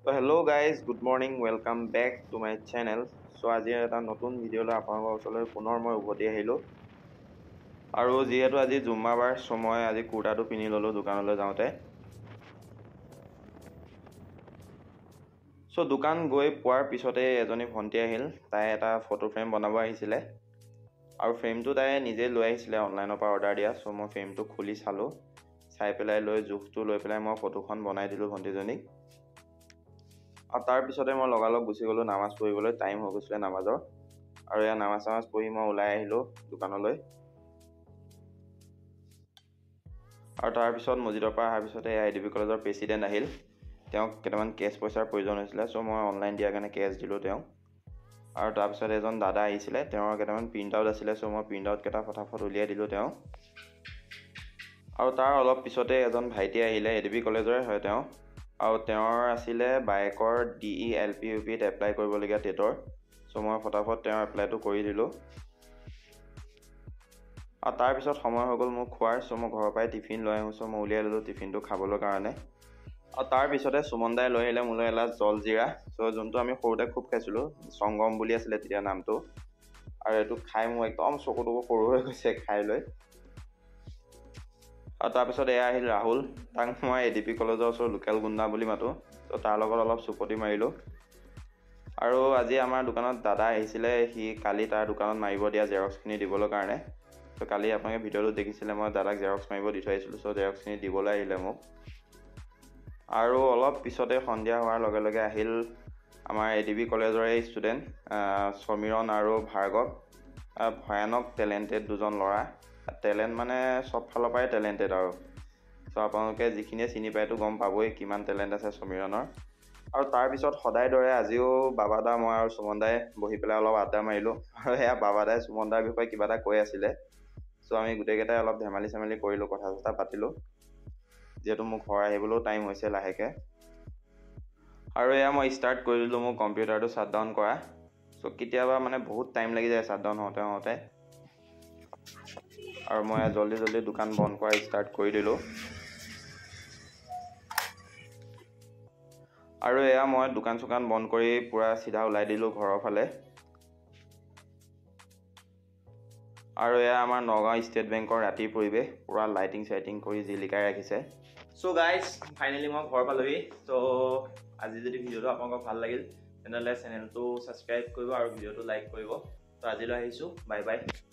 So hello guys, good morning, welcome back to my channel. So আজি এটা নতুন video লৈ আপোনালোকৰ ওচৰলৈ পুনৰ মই উভতি আহিলো আৰু যেহেতু আজি জুম্মাবাৰ সময় আজি কুৰ্তাটো পিনি ললো দোকানলৈ যাওঁতে সো দোকান গৈ পোৱাৰ পিছতে এজনী ভন্টি আহিল তাই এটা ফটো ফ্ৰেম বনাব আহিছিলে আৰু ফ্ৰেমটো তাই নিজে লৈ আহিছিলে অনলাইনৰ পৰা অৰ্ডাৰ দিয়া সো মই ফ্ৰেমটো খুলি চালো চাই পেলাই লৈ জুখটো লৈ পেলাই মই ফটোখন বনাই দিলো ভন্টিজনীক আৰু তাৰ পিছতে মই লগালগ গুছি গলো নামাজ পঢ়িবলৈ টাইম হৈ গৈছিলে নামাজৰ আৰু এয়া নামাজ পঢ়ি মই ওলাই আহিলো দোকানলৈ আৰু তাৰ পিছত মজিদৰ পৰা অহাৰ পিছতে আইডিবি কলেজৰ প্ৰেচিডেণ্ট আহিল তেওঁক কেইটামান কেছ পইচাৰ প্ৰয়োজন হৈছিলে সো মই অনলাইন দিয়াৰ কাৰণে কেছ দিলো তেওঁক আৰু তাৰ পিছত এজন দাদা আহিছিলে তেওঁৰ কেইটামান প্ৰিন্ট আউট আছিলে সো মই প্ৰিন্ট আউট কেইটা ফটাফট উলিয়াই দিলো তেওঁ আৰু তাৰ অলপ পিছতে এজন ভাইটি আহিলে আইডিবি কলেজৰে হয় তেওঁ আৰু তেওঁৰ আছিলে বাইকৰ DELPUPত এপ্লাই কৰিবলগীয়া টেটৰ সো মই ফটাফট তেওঁৰ এপ্লাইটো কৰি দিলো আৰু তাৰ পিছত সময় হৈ গ'ল মোক খোৱাৰ সো মই ঘৰৰ পৰাই টিফিন লৈ আহো সো মই উলিয়াই ললো টিফিনটো খাবলৈ কাৰণে আৰু তাৰ পিছতে সুমনদাই লৈ আহিলে মোলৈ এলাচ জলজিৰা সো যোনটো আমি সৰুতে খুব খাইছিলো সংগম বুলি আছিলে তেতিয়া নামটো আৰু এটো খাই মই একদম চকুটুকু সৰু হৈ গৈছে খাই লৈ আৰু তাৰ পিছত এয়া আহিল ৰাহুল তাক মই এডিপি কলেজৰ ওচৰ লোকেল গুণ্ডা বুলি মাতো তো তাৰ লগত অলপ চুপতি মাৰিলো আৰু আজি আমাৰ দোকানত দাদা আহিছিলে সি কালি তাৰ দোকানত মাৰিব দিয়া জেৰক্সখিনি দিবলৈ কাৰণে তো কালি আপোনালোকে ভিডিঅ'টো দেখিছিলে মই দাদাক জেৰক্স মাৰিব দি থৈ আহিছিলোঁ সো জেৰক্সখিনি দিবলৈ আহিলে মোক আৰু অলপ পিছতে সন্ধিয়া হোৱাৰ লগে লগে আহিল আমাৰ এডিবি কলেজৰে ষ্টুডেণ্ট সমীৰণ আৰু ভাৰ্গৱ ভয়ানক টেলেণ্টেড দুজন ল'ৰা টেলেণ্ট মানে সব ফালৰ পৰাই টেলেণ্টেড আৰু সো আপোনালোকে যিখিনিয়ে চিনি পায়তো গম পাবই কিমান টেলেণ্ট আছে সমীৰণৰ আৰু তাৰ পিছত সদায় দৰে আজিও বাবাদা মই আৰু সুমনদাই বহি পেলাই অলপ আড্ডা মাৰিলো আৰু এয়া বাবাদাই সুমনদাৰ বিষয়ে কিবা এটা কৈ আছিলে সো আমি গোটেইকেইটাই অলপ ধেমালি চেমালি কৰিলো কথা চথা পাতিলো যেহেতু মোক ঘৰ আহিবলৈও টাইম হৈছে লাহেকে আৰু এয়া মই ষ্টাৰ্ট কৰি দিলো মোৰ কম্পিউটাৰটো শ্বাটডাউন কৰা সো কেতিয়াবা মানে বহুত টাইম লাগি যায় শ্বাটডাউন হওঁতে আৰু মই জলদি দোকান বন্ধ কৰা ষ্টাৰ্ট কৰি দিলো আৰু এয়া মই দোকান চোকান বন্ধ কৰি পুৰা সিধা ওলাই দিলো ঘৰৰ ফালে আৰু এয়া আমাৰ নগাঁও ষ্টেট বেংকৰ ৰাতিৰ পৰিৱেশ পুৰা লাইটিং চাইটিং কৰি জিলিকাই ৰাখিছে সো গাইজ ফাইনেলি মই ঘৰ পালোহি তো আজি যদি ভিডিঅ'টো আপোনালোকৰ ভাল লাগিল তেনেহ'লে চেনেলটো ছাবস্ক্ৰাইব কৰিব আৰু ভিডিঅ'টো লাইক কৰিব তো আজিলৈ আহিছোঁ বাই বাই